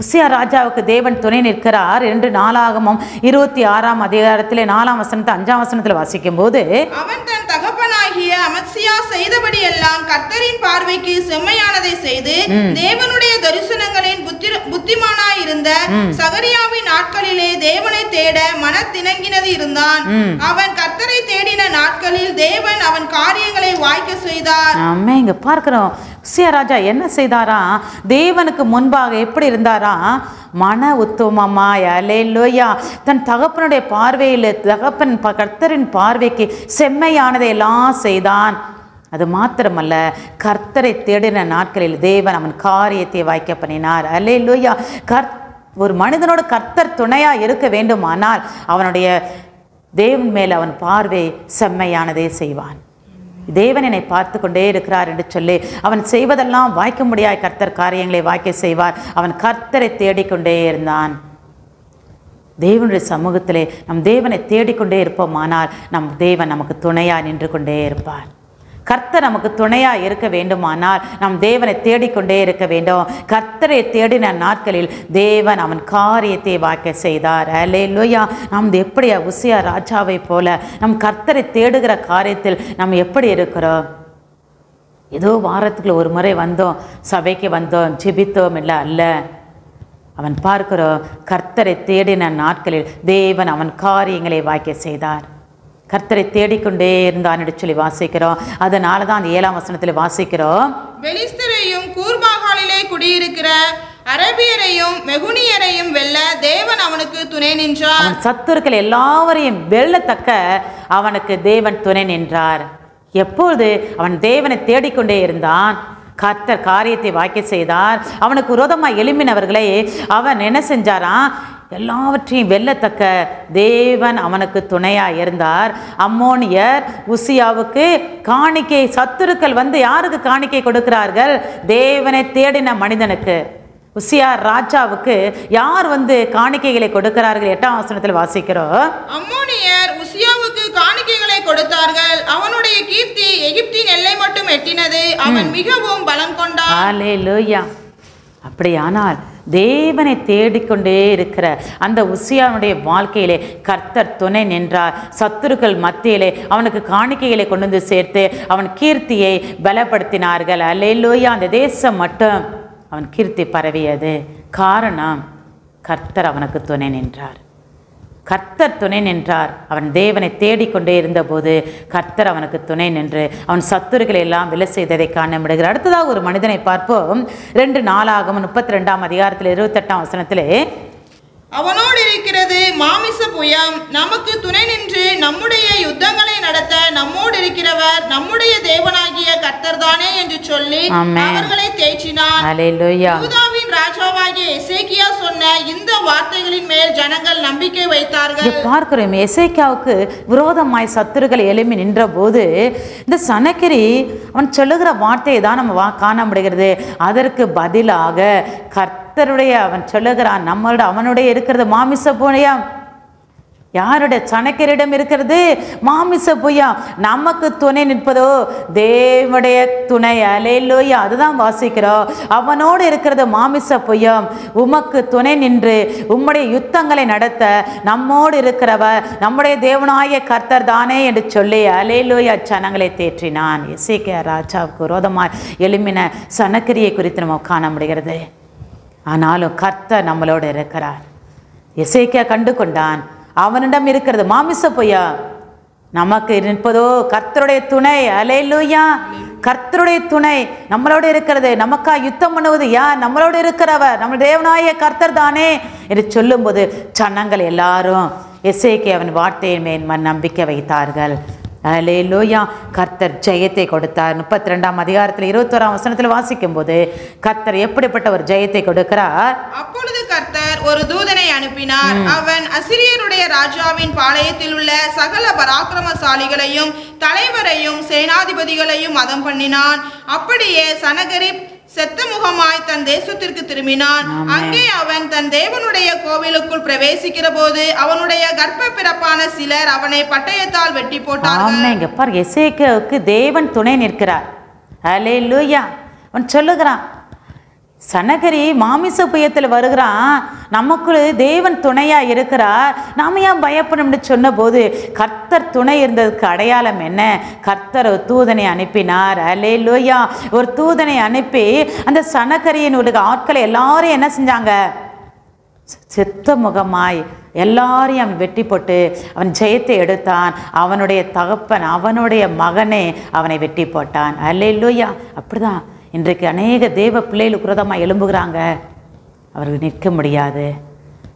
உசியா ராஜாவுக்கு தேவன் துணை நிற்கிறார்? 2 நாளாகமும் 26ஆம் அதிகாரத்திலே 4ஆம் வசனத்தை 5ஆம் வசனத்தில் வாசிக்கும் போது, அவன் தன் தகப்பனாகிய அமத்சியா செய்தபடி எல்லாம் கர்த்தரின் பார்வைக்கு செம்மையானதை செய்து தேவனுடைய தரிசனங்களின் புத்திமானாயிருந்த சகரியாவின் நாட்களிலே தேவனை தேட மனத்திணங்கினது இருந்தான். அவன் கர்த்தரை தேடின நாட்களில் தேவன் அவன் காரியங்களை வாய்க்க செய்தார். ஆமே. இங்க பார்க்கிறோம், உசியா ராஜா என்ன செய்தாரா? தேவனுக்கு முன்பாக எப்படி இருந்தாரா? மன உத்தமமாய். அல்லேலூயா. தன் தகப்பனுடைய பார்வையில் தகப்பன் கர்த்தரின் பார்வைக்கு செம்மையானதை எல்லாம் செய்தான். அது மாத்திரமல்ல, கர்த்தரை தேடின நாட்களில் தேவன் அவன் காரியத்தை வாய்க்க பண்ணினார். அல்லேலூயா. ஒரு மனிதனோடு கர்த்தர் துணையா இருக்க வேண்டுமானால் அவனுடைய தேவன் மேல் அவன் பார்வை செம்மையானதே செய்வான். தேவன் என்னை பார்த்து கொண்டே இருக்கிறார் என்று சொல்லி அவன் செய்வதெல்லாம் வாய்க்க முடியாய் கர்த்தர் காரியங்களை வாய்க்க செய்வார். அவன் கர்த்தரை தேடிக்கொண்டே இருந்தான். தேவனுடைய சமூகத்திலே நம் தேவனை தேடிக்கொண்டே இருப்போமானால் நம் தேவன் நமக்கு துணையாக நின்று கொண்டே இருப்பார். கர்த்தர் நமக்கு துணையாக இருக்க வேண்டுமானால் நம் தேவனை தேடிக்கொண்டே இருக்க வேண்டும். கர்த்தரை தேடின நாட்களில் தேவன் அவன் காரியத்தை வாய்க்க செய்தார். அல்லேலூயா. நாம் எப்படி உசியா ராஜாவை போல நம் கர்த்தரை தேடுகிற காரியத்தில் நாம் எப்படி இருக்கிறோம்? ஏதோ வாரத்துக்குள்ள ஒரு முறை வந்தோம், சபைக்கு வந்தோம், ஜெபித்தோம் இல்லை, அல்ல. அவன் பார்க்கிறோம், கர்த்தரை தேடின நாட்களில் தேவன் அவன் காரியங்களை வாய்க்க செய்தார். கர்த்தரை தேடிக்கொண்டே இருந்தான் என்று சொல்லி வாசிக்கிறோம். அதனால தான் அந்த 7ஆம் வசனத்தில் வாசிக்கிறோம், பெலிஸ்தரையும் கூர்பாகாலிலே குடியிருக்கிற அரேபியரையும் மெகுனியரையும் வெல்ல தேவன் அவனுக்கு துணை நின்றார். அவன் சத்துருக்கள் எல்லாவரையும் வெல்லத்தக்க அவனுக்கு தேவன் துணை நின்றார். எப்பொழுது அவன் தேவனை தேடிக்கொண்டே இருந்தான், கர்த்தர் காரியத்தை வாய்க்க செய்தார். அவனுக்கு விரோதமாக எழும்பினவர்களை அவன் என்ன செஞ்சாராம்? எல்லாவற்றையும் வெல்லத்தக்க தேவன் அவனுக்கு துணையாக இருந்தார். அம்மோனியர் உசியாவுக்கு காணிக்கை, சத்துருக்கள் வந்து யாருக்கு காணிக்கை கொடுக்கிறார்கள்? தேவனை தேடின மனிதனுக்கு. உசியா ராஜாவுக்கு யார் வந்து காணிக்கைகளை கொடுக்கிறார்கள்? 8ஆம் வசனத்தில் வாசிக்கிறோம். அம்மோனியர் உசியாவுக்கு காணிக்கைகளை கொடுத்தார்கள். அவனுடைய கீர்த்தி எகிப்தின் எல்லை மட்டும் எட்டினது. அவன் மிகவும் பலம் கொண்டான். ஹல்லேலூயா. அப்படியானால் தேவனை தேடிக்கொண்டே இருக்கிற அந்த உசியானுடைய வாழ்க்கையிலே கர்த்தர் துணை நின்றார். சத்துருக்கள் மத்தியிலே அவனுக்கு காணிக்கைகளை கொண்டு வந்து சேர்த்து அவன் கீர்த்தியை பலப்படுத்தினார்கள். ஹல்லேலூயா. அந்த தேசம் மட்டும் அவன் கீர்த்தி பரவியது. காரணம், கர்த்தர் அவனுக்கு துணை நின்றார். கர்த்தர் துணை நின்றார். அவன் தேவனை தேடிக்கொண்டே இருந்தபோது கர்த்தர் அவனுக்கு துணை நின்று அவன் சத்துருக்களை எல்லாம் விலை செய்ததை காண முடிகிறார். அடுத்ததாக ஒரு மனிதனை பார்ப்போம். 2 நாளாகமம் 32ஆம் அதிகாரத்தில் 28ஆம் வசனத்திலே, அவனோடு இருக்கிறது மாமிச புயம், நமக்கு துணை நின்று நம்முடைய யுத்தங்களை நடத்த நம்மோடு இருக்கிறவர் நம்முடைய தேவனாகிய கர்த்தர் தானே என்று சொல்லி அவர்களை தேற்றினான். ஹல்லேலூயா. யூதாவின் ராஜாவாகிய எசேக்கியா சொன்ன இந்த வார்த்தைகளின் மேல் ஜனங்கள் நம்பிக்கை வைத்தார்கள். பார்க்கிறோம், எசேக்கியாவுக்கு விரோதமாய் சத்துருக்கள் எழும்பி நின்ற போது இந்த சனகரி அவன் சொல்லுகிற வார்த்தையை தான் நம்ம காண முடிகிறது. அதற்கு பதிலாக கர்த்தருடைய அவன் சொல்லுகிறான், நம்மளோட அவனுடைய இருக்கிறது மாமிச புயம். யாருடைய? சனக்கரிடம் இருக்கிறது மாமிச புயம். நமக்கு துணை நிற்பதோ தேவனுடைய துணை. ஹல்லேலூயா. அதுதான் வாசிக்கிறோம். அவனோடு இருக்கிறது மாமிச புயம். உமக்கு துணை நின்று உம்முடைய யுத்தங்களை நடத்த நம்மோடு இருக்கிறவர் நம்முடைய தேவனாய கர்த்தர் தானே என்று சொல்லி ஹல்லேலூயா ஜனங்களை தேற்றினான். எசேக்கியா ராஜாவுக்கு விரோதமாக எழும்பின சனக்கரியை குறித்து நம்ம காண முடிகிறது. ஆனாலும் கர்த்தர் நம்மளோடு இருக்கிறார். எசேக்கியா கண்டு கொண்டான், அவனிடம் இருக்கிறது மாமிச பொய்யா, நமக்கு நிற்பதோ கர்த்தருடைய துணை. ஹல்லேலூயா. கர்த்தருடைய துணை நம்மளோடு இருக்கிறது. நமக்கா யுத்தம் பண்ணுவது யார்? நம்மளோடு இருக்கிறவர் நம்ம தேவனாய கர்த்தர் தானே என்று சொல்லும்போது ஜனங்கள் எல்லாரும் எசேக்கியாவின் வார்த்தையின் மேல் நம்பிக்கை வைத்தார்கள். ஹல்லேலூயா. கர்த்தர் ஜெயத்தை கொடுத்தார். 32ஆம் அதிகாரத்தில் 21ஆம் வசனத்தில் வாசிக்கும் போது கர்த்தர் எப்படிப்பட்ட ஒரு ஜெயத்தை கொடுக்கிறார்? அப்பொழுது கர்த்தர் ஒரு தூதனை அனுப்பினார். அவன் அசிரியருடைய ராஜாவின் பாளையத்தில் உள்ள சகல பராக்கிரமசாலிகளையும் தலைவரையும் சேனாதிபதிகளையும் மதம் பண்ணினான். அப்படியே சனகரிப் செத்த முகமாய் தன் தேசத்திற்கு திரும்பினான். அங்கே அவன் தன் தேவனுடைய கோவிலுக்குள் பிரவேசிக்கிற போது அவனுடைய கர்ப்ப பிறப்பான சிலர் அவனை பட்டயத்தால் வெட்டி போட்டார்கள். எசேக்கியாவுக்கு தேவன் துணை நிற்கிறார். ஹல்லேலூயா. அவன் சொல்லுகிறான், சனகரி மாமிச புயத்தில் வருகிறான், நமக்குள்ள தேவன் துணையா இருக்கிறார், நாம ஏன் பயப்படணும்னு சொன்ன போது கர்த்தர் துணை இருந்ததுக்கு அடையாளம் என்ன? கர்த்தர் ஒரு தூதனை அனுப்பினார். ஹல்லேலூயா. ஒரு தூதனை அனுப்பி அந்த சனகரியினுடைய ஆட்களை எல்லாரும் என்ன செஞ்சாங்க? செத்த முகமாய் எல்லாரையும் அவன் வெட்டி போட்டு அவன் ஜெயத்தை எடுத்தான். அவனுடைய தகப்பன் அவனுடைய மகனே அவனை வெட்டி போட்டான். ஹல்லேலூயா. அப்படிதான் இன்றைக்கு அநேக தேவ பிள்ளைகளுக்கு விரோதமாக எழும்புகிறாங்க. அவர்கள் நிற்க முடியாது.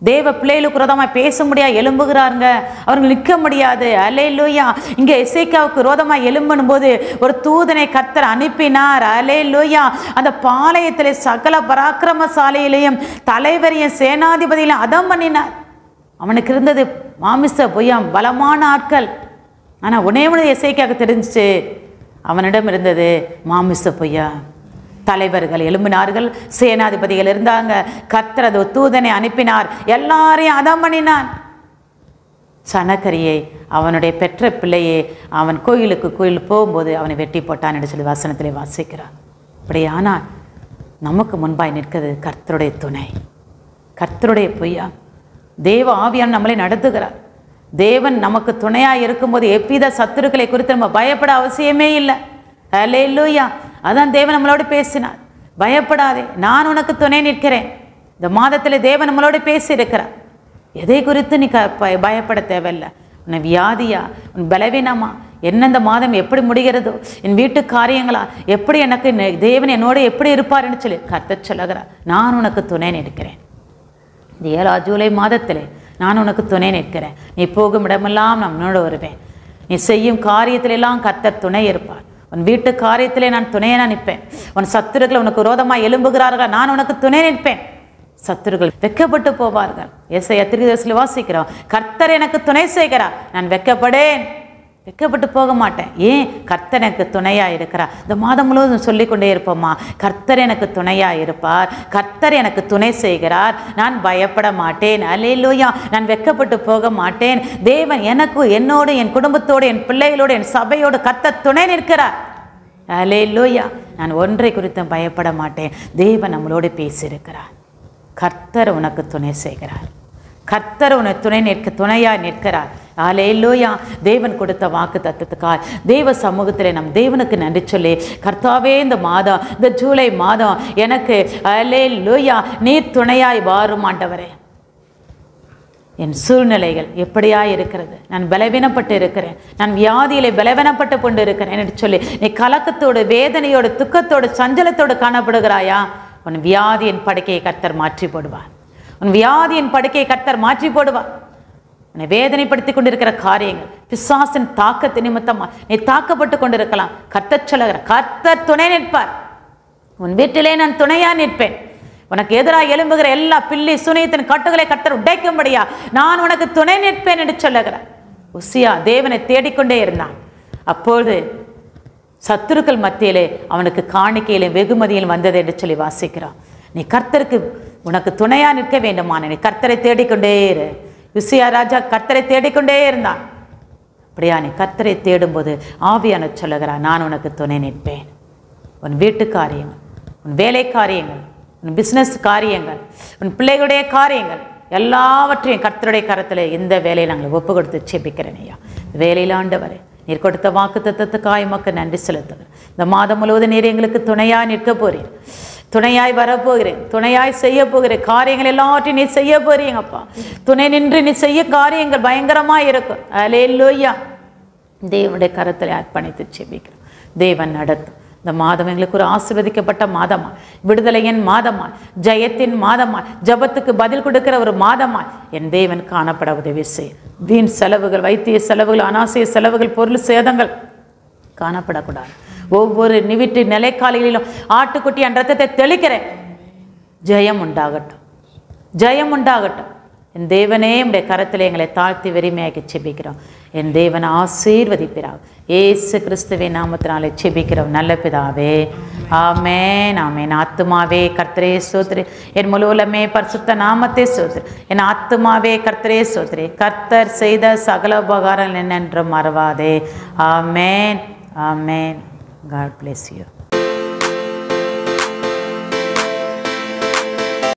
தேவ பிள்ளைகளுக்கு விரோதமாக பேச முடியாது, எழும்புகிறாங்க. அவர்கள் நிற்க முடியாது. ஹல்லேலூயா. இங்கே எசேக்கியாவுக்கு விரோதமாக எழும்பும் போது ஒரு தூதனை கர்த்தர் அனுப்பினார். ஹல்லேலூயா. அந்த பாளையத்தில் சகல பராக்கிரமசாலியிலையும் தலைவரையும் சேனாதிபதியிலையும் அதம் பண்ணினார். அவனுக்கு இருந்தது மாமிச புயம், பலமான ஆட்கள். ஆனால் உடனே எசேக்கியாவுக்கு தெரிஞ்சிச்சு, அவனிடம் இருந்தது மாமிச புயம். தலைவர்கள் எழும்பினார்கள், சேனாதிபதிகள் இருந்தாங்க. கர்த்தர் அந்த தூதனை அனுப்பினார், எல்லாரையும் அதம் பண்ணினான். சனகரியை அவனுடைய பெற்ற பிள்ளையே அவன் கோயில் போகும்போது அவனை வெட்டி போட்டான் என்று சொல்லி வசனத்திலே வாசிக்கிறான். அப்படியானால் நமக்கு முன்பாய் நிற்கிறது கர்த்தருடைய துணை, கர்த்தருடைய பொய்யா. தேவ ஆவியான் நம்மளை நடத்துகிறார். தேவன் நமக்கு துணையாக இருக்கும்போது எவ்வித சத்துருக்களை குறித்து நம்ம பயப்பட அவசியமே இல்லை. ஹல்லேலூயா. அதான் தேவன் நம்மளோடு பேசினார். பயப்படாதே, நான் உனக்கு துணை நிற்கிறேன். இந்த மாதத்தில் தேவன் நம்மளோடு பேசி இருக்கிறார். எதை குறித்து நீ பயப்பட தேவையில்லை. உன்னை வியாதியா, உன் பலவீனமா, என்ன இந்த மாதம் எப்படி முடிகிறதோ, என் வீட்டு காரியங்களா, எப்படி எனக்கு தேவன் என்னோடு எப்படி இருப்பார்னு சொல்லி கர்த்தர் சொல்லுகிறார். நான் உனக்கு துணை நிற்கிறேன். இந்த 7 ஜூலை மாதத்தில் நான் உனக்கு துணை நிற்கிறேன். நீ போகும் இடமெல்லாம் நான் உன்னோடு வருவேன். நீ செய்யும் காரியத்திலெல்லாம் கர்த்தர் துணை இருப்பார். உன் வீட்டு காரியத்திலே நான் துணையாக நிற்பேன். உன் சத்துருக்கள் உனக்கு விரோதமாக எழும்புகிறார்கள், நான் உனக்கு துணை நிற்பேன். சத்துருக்கள் வெட்கப்பட்டு போவார்கள். ஏசாயா தீர்க்கதரிசியில் வாசிக்கிறோம், கர்த்தர் எனக்கு துணை செய்கிறார், நான் வெட்கப்படேன். வெட்கப்பட்டு போக மாட்டேன். ஏன்? கர்த்தர் எனக்கு துணையாக இருக்கிறார். இந்த மாதம் முழுவதும் சொல்லிக்கொண்டே இருப்போம்மா, கர்த்தர் எனக்கு துணையாக இருப்பார், கர்த்தர் எனக்கு துணை செய்கிறார், நான் பயப்பட மாட்டேன், அல்லேலூயா, நான் வெட்கப்பட்டு போக மாட்டேன். தேவன் எனக்கு, என்னோடு, என் குடும்பத்தோடு, என் பிள்ளைகளோடு, என் சபையோடு கர்த்தர் துணை நிற்கிறார். அல்லேலூயா, நான் ஒன்றை குறித்தும் பயப்பட மாட்டேன். தேவன் நம்மளோடு பேசியிருக்கிறார். கர்த்தர் உனக்கு துணை செய்கிறார். கர்த்தர் உனக்கு துணையாக நிற்கிறார். அல்லேலூயா. தேவன் கொடுத்த வாக்கு தத்தத்துக்காய் தேவ சமூகத்தில் நம் தேவனுக்கு நன்றி சொல்லி, கர்த்தாவே இந்த மாதம், இந்த ஜூலை மாதம் எனக்கு அல்லேலூயா நீர் துணையாய் வாரும் ஆண்டவரே. என் சூழ்நிலைகள் எப்படியா இருக்கிறது, நான் பலவீனப்பட்டு இருக்கிறேன், நான் வியாதியிலே பலவீனப்பட்டு கொண்டு இருக்கிறேன் என்று சொல்லி நீ கலக்கத்தோடு, வேதனையோடு, துக்கத்தோடு, சஞ்சலத்தோடு காணப்படுகிறாயா? உன் வியாதியின் படுக்கையை கர்த்தர் மாற்றி போடுவார். உன் வியாதியின் படுக்கையை கர்த்தர் மாற்றி போடுவார். உன்னை வேதனைப்படுத்தி கொண்டிருக்கிற காரியங்கள், பிசாசின் தாக்கத்து நிமித்தமா நீ தாக்கப்பட்டு கொண்டிருக்கலாம். கர்த்தர் சொல்லுகிற, கர்த்தர் துணை நிற்பார். உன் வீட்டிலே நான் துணையா நிற்பேன். உனக்கு எதிராக எழும்புகிற எல்லா பில்லி சுனியத்தின் கட்டுகளை கர்த்தர் உடைக்கும்படியா நான் உனக்கு துணை நிற்பேன் என்று சொல்லுகிறார். உசியா தேவனை தேடிக்கொண்டே இருந்தான். அப்பொழுது சத்துருக்கள் மத்தியிலே அவனுக்கு காணிக்கையிலும் வெகுமதியிலும் வந்தது என்று சொல்லி வாசிக்கிறான். நீ கர்த்தருக்கு உனக்கு துணையா நிற்க வேண்டுமான நீ கர்த்தரை தேடிக்கொண்டே இரு. உசியா ராஜா கர்த்தரை தேடிக்கொண்டே இருந்தான். அப்படியா நீ கர்த்தரை தேடும்போது ஆவியான சொல்லுகிறார், நான் உனக்கு துணை நிற்பேன். உன் வீட்டு காரியங்கள், உன் வேலை காரியங்கள், உன் பிஸ்னஸ் காரியங்கள், உன் பிள்ளைகளுடைய காரியங்கள் எல்லாவற்றையும் கர்த்தருடைய கரத்தில் இந்த வேலையை நாங்கள் ஒப்பு கொடுத்து செபிக்கிறேன் ஐயா. வேலையில் ஆண்டவரே, நீர் கொடுத்த வாக்கு தத்தத்துக்காய் உமக்கு நன்றி செலுத்துகிறேன். இந்த மாதம் முழுவதும் நீர் எங்களுக்கு துணையாய் நிற்க போறீர், துணையாய் வரப்போகிறேன், துணையாய் செய்ய போகிறேன். காரியங்கள் எல்லாவற்றையும் நீ செய்ய போறீங்கப்பா. துணை நின்று நீ செய்ய காரியங்கள் பயங்கரமாக இருக்கும். அல்லேலூயா. தேவனுடைய கரத்தில் அர்ப்பணித்து செபிக்கிறோம். தேவன் நடத்தும். இந்த மாதம் எங்களுக்கு ஒரு ஆசீர்வதிக்கப்பட்ட மாதமா, விடுதலையின் மாதமா, ஜெயத்தின் மாதமா, ஜபத்துக்கு பதில் கொடுக்கிற ஒரு மாதமா என் தேவன் காணப்பட உதவி செய். வீண் செலவுகள், வைத்திய செலவுகள், அனாவசிய செலவுகள், பொருள் சேதங்கள் காணப்படக்கூடாது. ஒவ்வொரு வீட்டு நிலைக்காலிகளிலும் ஆட்டுக்குட்டியின் ரத்தத்தை தெளிக்கிறேன். ஜெயம் உண்டாகட்டும், ஜெயம் உண்டாகட்டும். என் தேவனே உடைய கரத்தில் எங்களை தாழ்த்தி வெறுமையாக்கி செபிக்கிறோம். என் தேவனை ஆசீர்வதிப்பிறார். ஏசு கிறிஸ்துவின் நாமத்தினாலே செபிக்கிறோம் நல்ல பிதாவே, ஆமென், ஆமென். ஆத்துமாவே கர்த்தரே ஸ்தோத்திரி, என் முழுவலமே பரிசுத்த நாமத்தை ஸ்தோத்திரி. என் ஆத்துமாவே கர்த்தரே ஸ்தோத்திரி. கர்த்தர் செய்த சகல உபகாரம் என்னென்றும் மறவாதே. ஆமென், ஆமென். God bless you.